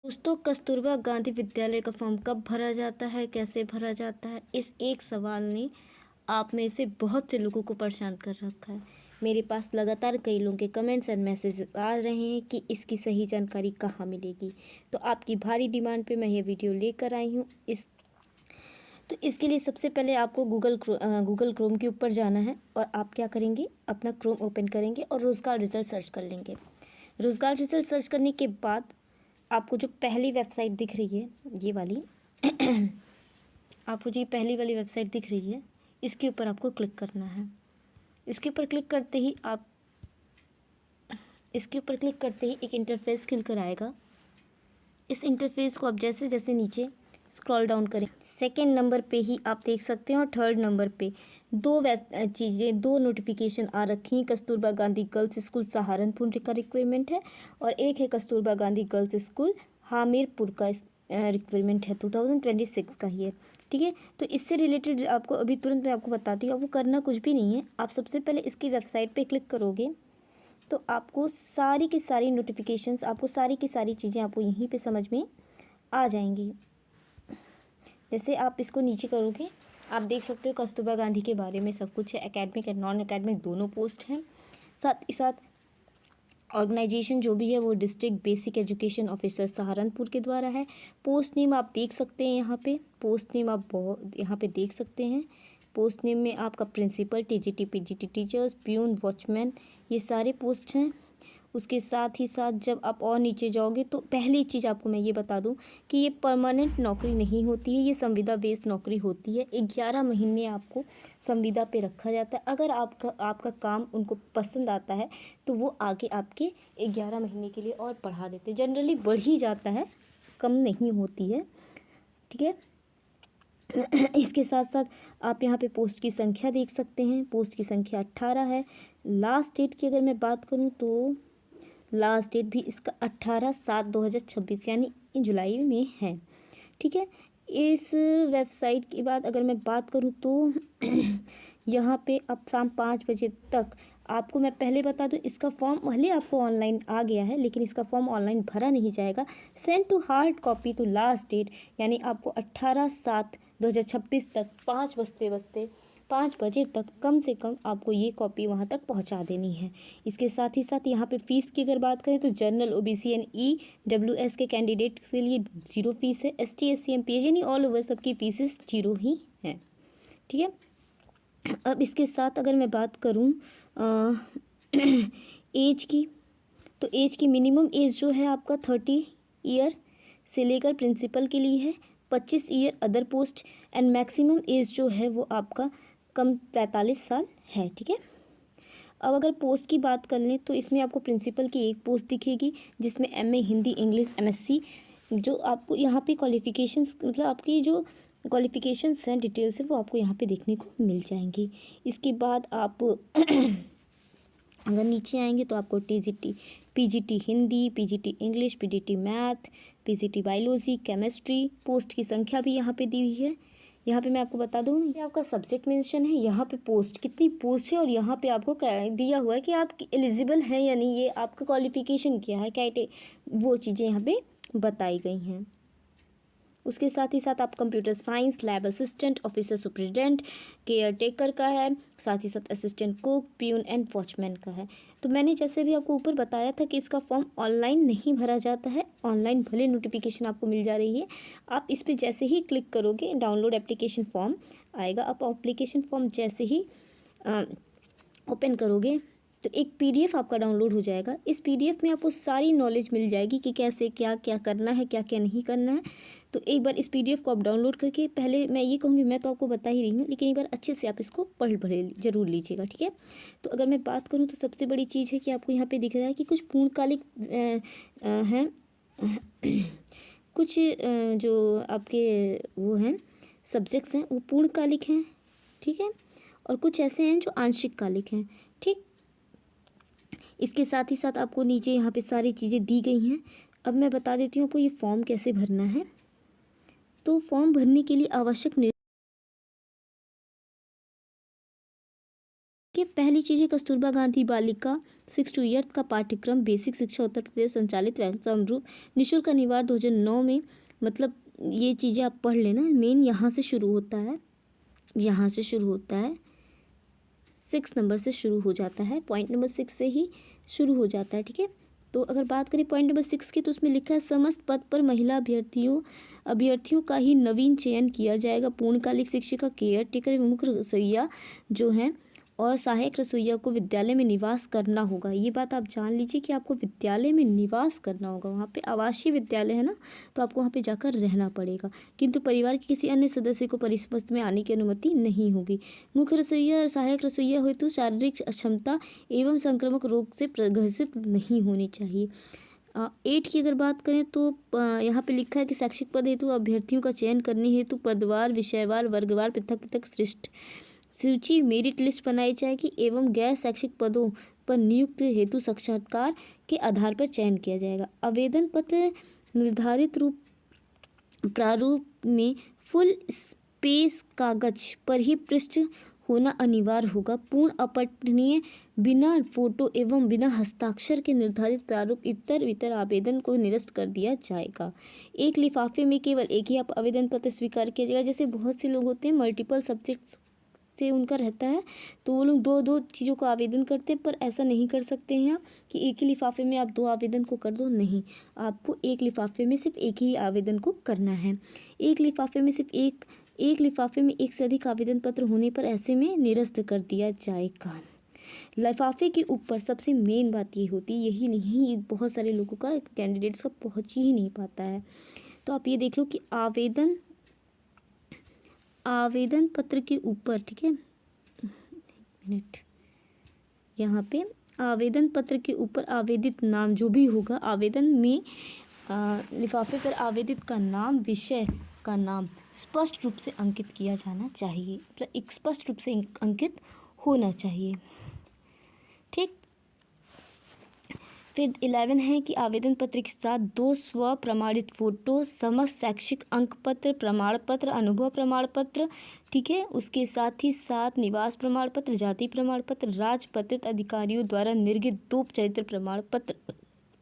दोस्तों, कस्तूरबा गांधी विद्यालय का फॉर्म कब भरा जाता है, कैसे भरा जाता है, इस एक सवाल ने आप में से बहुत से लोगों को परेशान कर रखा है। मेरे पास लगातार कई लोगों के कमेंट्स और मैसेज आ रहे हैं कि इसकी सही जानकारी कहाँ मिलेगी। तो आपकी भारी डिमांड पे मैं ये वीडियो लेकर आई हूँ। इसके लिए सबसे पहले आपको गूगल क्रोम के ऊपर जाना है और आप क्या करेंगे, अपना क्रोम ओपन करेंगे और रोज़गार रिजल्ट सर्च कर लेंगे। रोज़गार रिजल्ट सर्च करने के बाद आपको जो पहली वेबसाइट दिख रही है, ये वाली आपको जो पहली वाली वेबसाइट दिख रही है, इसके ऊपर आपको क्लिक करना है। इसके ऊपर क्लिक करते ही एक इंटरफेस खुलकर आएगा। इस इंटरफेस को आप जैसे जैसे नीचे स्क्रॉल डाउन करें, सेकेंड नंबर पे ही आप देख सकते हैं और थर्ड नंबर पे दो नोटिफिकेशन आ रखी हैं। कस्तूरबा गांधी गर्ल्स स्कूल सहारनपुर का रिक्वायरमेंट है और एक है कस्तूरबा गांधी गर्ल्स स्कूल हामिरपुर का रिक्वायरमेंट है। 2026 का ही है, ठीक है। तो इससे रिलेटेड आपको अभी तुरंत मैं आपको बताती हूँ। आपको करना कुछ भी नहीं है। आप सबसे पहले इसकी वेबसाइट पे क्लिक करोगे तो आपको सारी की सारी नोटिफिकेशंस, आपको सारी की सारी चीज़ें आपको यहीं पे समझ में आ जाएंगी। जैसे आप इसको नीचे करोगे, आप देख सकते हो कस्तूरबा गांधी के बारे में सब कुछ है। एकेडमिक एंड नॉन एकेडमिक दोनों पोस्ट हैं। साथ ही साथ ऑर्गेनाइजेशन जो भी है वो district basic education officer Saharanpur के द्वारा है। पोस्ट नेम आप देख सकते हैं यहाँ पे। पोस्ट नेम आप यहाँ पे देख सकते हैं। पोस्ट नेम में आपका principal, TGT, PGT teachers, peon, watchman, ये सारे पोस्ट हैं। उसके साथ ही साथ जब आप और नीचे जाओगे तो पहली चीज़ आपको मैं ये बता दूं कि ये परमानेंट नौकरी नहीं होती है, ये संविदा बेस्ड नौकरी होती है। 11 महीने आपको संविदा पे रखा जाता है। अगर आपका काम उनको पसंद आता है तो वो आगे आपके 11 महीने के लिए और बढ़ा देते हैं। जनरली बढ़ ही जाता है, कम नहीं होती है, ठीक है। इसके साथ साथ आप यहाँ पे पोस्ट की संख्या देख सकते हैं। पोस्ट की संख्या 18 है। लास्ट डेट की अगर मैं बात करूँ तो लास्ट डेट भी इसका 18/7/2026 यानी जुलाई में है, ठीक है। इस वेबसाइट के बाद अगर मैं बात करूं तो यहाँ पे अब शाम 5 बजे तक आपको मैं पहले बता दूं, इसका फॉर्म भले आपको ऑनलाइन आ गया है लेकिन इसका फॉर्म ऑनलाइन भरा नहीं जाएगा। Send to hard copy to last date, यानी आपको 18/7/2026 तक 5 बजे तक कम से कम आपको ये कॉपी वहाँ तक पहुँचा देनी है। इसके साथ ही साथ यहाँ पे फ़ीस की अगर बात करें तो जनरल, ओबीसी एंड EWS के कैंडिडेट के लिए 0 फीस है। ST SC MPH यानी ऑल ओवर सबकी फीसेस 0 ही हैं, ठीक है। अब इसके साथ अगर मैं बात करूँ एज की, तो एज की मिनिमम एज जो है आपका 30 ईयर से लेकर प्रिंसिपल के लिए है, 25 year other post, and maximum age जो है वो आपका कम 45 साल है, ठीक है। अब अगर पोस्ट की बात कर लें तो इसमें आपको प्रिंसिपल की एक पोस्ट दिखेगी जिसमें MA हिंदी, इंग्लिश, MSc, जो आपको यहाँ पे क्वालिफ़िकेशंस, मतलब आपकी जो क्वालिफ़िकेशंस हैं डिटेल्स है वो आपको यहाँ पे देखने को मिल जाएंगी। इसके बाद आप अगर नीचे आएंगे तो आपको TGT PGT Hindi, PGT English, PGT math, PGT biology, chemistry, post की संख्या भी यहाँ पे दी हुई है। यहाँ पे मैं आपको बता दूँ, ये आपका सब्जेक्ट मेंशन है, यहाँ पे पोस्ट कितनी पोस्ट है और यहाँ पे आपको दिया हुआ है कि आप एलिजिबल हैं या नहीं, ये आपका क्वालिफिकेशन क्या है, वो चीज़ें यहाँ पे बताई गई हैं। उसके साथ ही साथ आप computer science, lab assistant, officer superintendent, care taker का है, साथ ही साथ assistant cook, peon and watchman का है। तो मैंने जैसे भी आपको ऊपर बताया था कि इसका फॉर्म ऑनलाइन नहीं भरा जाता है। ऑनलाइन भले नोटिफिकेशन आपको मिल जा रही है, आप इस पर जैसे ही क्लिक करोगे डाउनलोड एप्लीकेशन फॉर्म आएगा। आप एप्लीकेशन फॉर्म जैसे ही ओपन करोगे तो एक PDF आपका डाउनलोड हो जाएगा। इस PDF में आपको सारी नॉलेज मिल जाएगी कि कैसे क्या क्या करना है, क्या क्या नहीं करना है। तो एक बार इस PDF को आप डाउनलोड करके, पहले मैं ये कहूँगी, मैं तो आपको बता ही रही हूँ, लेकिन एक बार अच्छे से आप इसको पढ़ जरूर लीजिएगा, ठीक है। तो अगर मैं बात करूँ तो सबसे बड़ी चीज़ है कि आपको यहाँ पे दिख रहा है कि कुछ पूर्णकालिक हैं, कुछ जो आपके वो हैं सब्जेक्ट्स हैं वो पूर्णकालिक हैं, ठीक है, और कुछ ऐसे हैं जो आंशिक कालिक हैं, ठीक। इसके साथ ही साथ आपको नीचे यहाँ पे सारी चीज़ें दी गई हैं। अब मैं बता देती हूँ आपको ये फॉर्म कैसे भरना है। तो फॉर्म भरने के लिए आवश्यक के पहली चीज़ है कस्तूरबा गांधी बालिका 6 to 8 का पाठ्यक्रम बेसिक शिक्षा उत्तर प्रदेश संचालित अनुरूप निःशुल्क अनिवार्य 2009 में, मतलब ये चीज़ें आप पढ़ लेना। मेन यहाँ से शुरू होता है, यहाँ से शुरू होता है, 6 नंबर से शुरू हो जाता है, पॉइंट नंबर 6 से ही शुरू हो जाता है, ठीक है। तो अगर बात करें पॉइंट नंबर 6 की, तो उसमें लिखा है समस्त पद पर महिला अभ्यर्थियों का ही नवीन चयन किया जाएगा। पूर्णकालिक शिक्षिका, केयर टेकर एवं मुख्य रसोइया जो हैं और सहायक रसोइया को विद्यालय में निवास करना होगा। ये बात आप जान लीजिए कि आपको विद्यालय में निवास करना होगा। वहाँ पे आवासीय विद्यालय है ना, तो आपको वहाँ पे जाकर रहना पड़ेगा, किंतु परिवार के किसी अन्य सदस्य को परिसर में आने की अनुमति नहीं होगी। मुख्य रसोइया और सहायक रसोइया हेतु शारीरिक अक्षमता एवं संक्रामक रोग से ग्रसित नहीं होनी चाहिए। 8 की अगर बात करें तो यहाँ पे लिखा है कि शैक्षिक पद हेतु अभ्यर्थियों का चयन करने हेतु पदवार, विषयवार, वर्गवार पृथक पृथक श्रेष्ठ सूची मेरिट लिस्ट बनाई जाएगी एवं गैर शैक्षिक पदों पर नियुक्त हेतु साक्षात्कार के आधार पर चयन किया जाएगा। आवेदन पत्र निर्धारित प्रारूप में फुल स्पेस कागज पर ही पृष्ठ होना अनिवार्य होगा। पूर्ण अपठनीय, बिना फोटो एवं बिना हस्ताक्षर के निर्धारित प्रारूप इतर आवेदन को निरस्त कर दिया जाएगा। एक लिफाफे में केवल एक ही आवेदन पत्र स्वीकार किया जाएगा। जैसे बहुत से लोग होते हैं मल्टीपल सब्जेक्ट्स से उनका रहता है, तो वो लोग दो चीज़ों का आवेदन करते हैं, पर ऐसा नहीं कर सकते हैं आप कि एक ही लिफाफे में आप 2 आवेदन को कर दो। नहीं, आपको एक लिफाफे में सिर्फ एक ही आवेदन को करना है। एक लिफाफे में सिर्फ एक लिफाफे में एक से अधिक आवेदन पत्र होने पर ऐसे में निरस्त कर दिया जाएगा। लिफाफे के ऊपर सबसे मेन बात ये होती है, यही नहीं, बहुत सारे लोगों का, कैंडिडेट्स का पहुँच ही नहीं पाता है। तो आप ये देख लो कि आवेदन पत्र के ऊपर, ठीक है, मिनट, यहाँ पे आवेदन पत्र के ऊपर आवेदित नाम जो भी होगा आवेदन में, लिफाफे पर आवेदित का नाम, विषय का नाम स्पष्ट रूप से अंकित किया जाना चाहिए, मतलब एक स्पष्ट रूप से अंकित होना चाहिए, ठीक। फिर 11 है कि आवेदन पत्र के साथ 2 स्व प्रमाणित फोटो, समस्त शैक्षिक अंक पत्र, प्रमाण पत्र, अनुभव प्रमाण पत्र, ठीक है, उसके साथ ही साथ निवास प्रमाण पत्र, जाति प्रमाण पत्र, राजपत्रित अधिकारियों द्वारा निर्गत 2 चरित्र प्रमाण पत्र,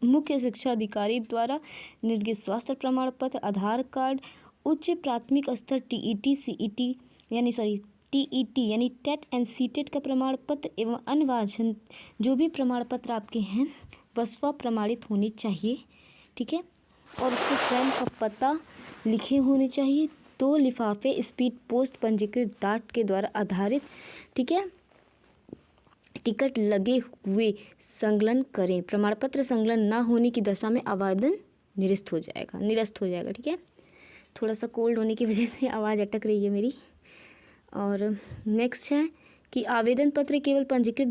मुख्य शिक्षा अधिकारी द्वारा निर्गत स्वास्थ्य प्रमाण पत्र, आधार कार्ड, उच्च प्राथमिक स्तर टीईटी यानी टेट एंड सीटेट का प्रमाण पत्र एवं अन्य वांछनीय जो भी प्रमाण पत्र आपके हैं वह स्व प्रमाणित होने चाहिए, ठीक है, और उसके स्वयं का पता लिखे होने चाहिए। 2 लिफाफे स्पीड पोस्ट पंजीकृत डाक के द्वारा आधारित, ठीक है, टिकट लगे हुए संकलन करें। प्रमाण पत्र संकलन ना होने की दशा में आवेदन निरस्त हो जाएगा, ठीक है। थोड़ा सा कोल्ड होने की वजह से आवाज़ अटक रही है मेरी। और नेक्स्ट है कि आवेदन पत्र केवल पंजीकृत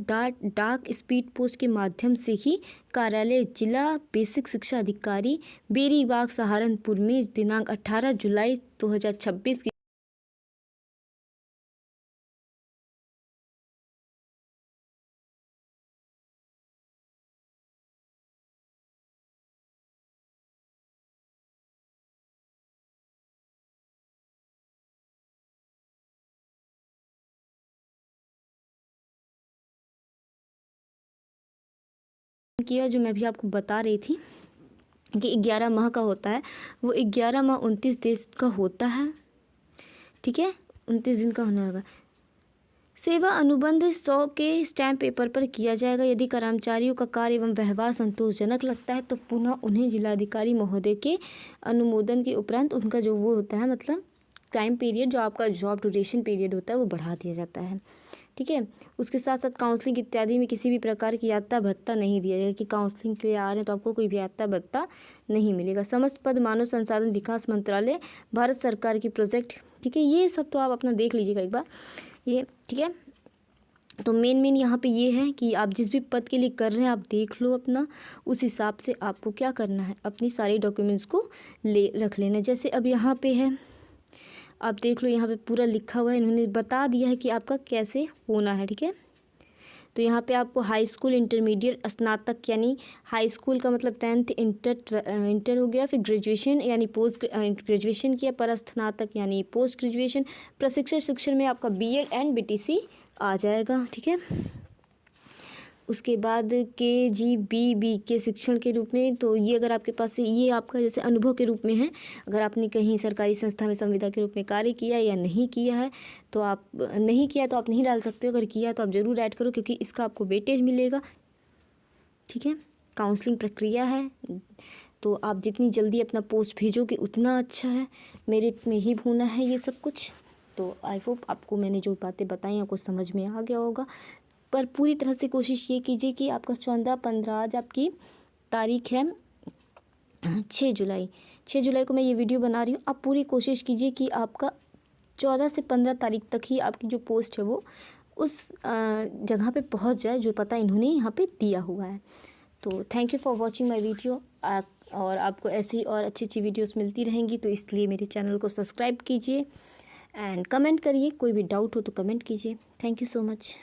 डाक स्पीड पोस्ट के माध्यम से ही कार्यालय जिला बेसिक शिक्षा अधिकारी बेरीबाग सहारनपुर में दिनांक 18 जुलाई 2026 की किया, जो मैं भी आपको बता रही थी कि 11 माह का होता है, वो 11 माह 29 दिन का होता है, ठीक है, 29 दिन का होना होगा। सेवा अनुबंध 100 के स्टैम्प पेपर पर किया जाएगा। यदि कर्मचारियों का कार्य एवं व्यवहार संतोषजनक लगता है तो पुनः उन्हें जिलाधिकारी महोदय के अनुमोदन के उपरांत उनका जो वो होता है, मतलब टाइम पीरियड, जो आपका जॉब ड्यूरेशन पीरियड होता है, वो बढ़ा दिया जाता है, ठीक है। उसके साथ साथ काउंसलिंग इत्यादि में किसी भी प्रकार की यात्रा भत्ता नहीं दिया जाएगा कि काउंसलिंग के लिए आ रहे हैं तो आपको कोई भी यात्रा भत्ता नहीं मिलेगा। समस्त पद मानव संसाधन विकास मंत्रालय, भारत सरकार की प्रोजेक्ट, ठीक है। ये सब तो आप अपना देख लीजिएगा एक बार, ये ठीक है। तो मेन यहाँ पे ये है कि आप जिस भी पद के लिए कर रहे हैं आप देख लो अपना, उस हिसाब से आपको क्या करना है, अपनी सारी डॉक्यूमेंट्स को रख लेना। जैसे अब यहाँ पे है, आप देख लो, यहाँ पे पूरा लिखा हुआ है, इन्होंने बता दिया है कि आपका कैसे होना है, ठीक है। तो यहाँ पे आपको हाई स्कूल, इंटरमीडिएट, स्नातक, यानी हाई स्कूल का मतलब 10th, इंटर हो गया, फिर ग्रेजुएशन यानी पोस्ट ग्रेजुएशन किया, पर स्नातक यानी पोस्ट ग्रेजुएशन, प्रशिक्षण शिक्षण में आपका बीएड एंड बीटीसी आ जाएगा, ठीक है। उसके बाद KGBB के शिक्षण के रूप में, तो ये अगर आपके पास है, ये आपका जैसे अनुभव के रूप में है। अगर आपने कहीं सरकारी संस्था में संविदा के रूप में कार्य किया या नहीं किया है तो आप नहीं किया तो आप नहीं डाल सकते हो, अगर किया तो आप ज़रूर ऐड करो क्योंकि इसका आपको वेटेज मिलेगा। ठीक है, काउंसलिंग प्रक्रिया है, तो आप जितनी जल्दी अपना पोस्ट भेजोगे उतना अच्छा है। मेरिट में ही होना है ये सब कुछ। तो आई होप आपको मैंने जो बातें बताई आपको समझ में आ गया होगा, पर पूरी तरह से कोशिश ये कीजिए कि आपका 14-15 आज आपकी तारीख है 6 जुलाई। 6 जुलाई को मैं ये वीडियो बना रही हूँ। आप पूरी कोशिश कीजिए कि आपका 14 से 15 तारीख तक ही आपकी जो पोस्ट है वो उस जगह पे पहुँच जाए जो पता इन्होंने यहाँ पे दिया हुआ है। तो thank you for watching my video. और आपको ऐसी और अच्छी अच्छी वीडियोस मिलती रहेंगी, तो इसलिए मेरे चैनल को सब्सक्राइब कीजिए एंड कमेंट करिए। कोई भी डाउट हो तो कमेंट कीजिए। Thank you so much.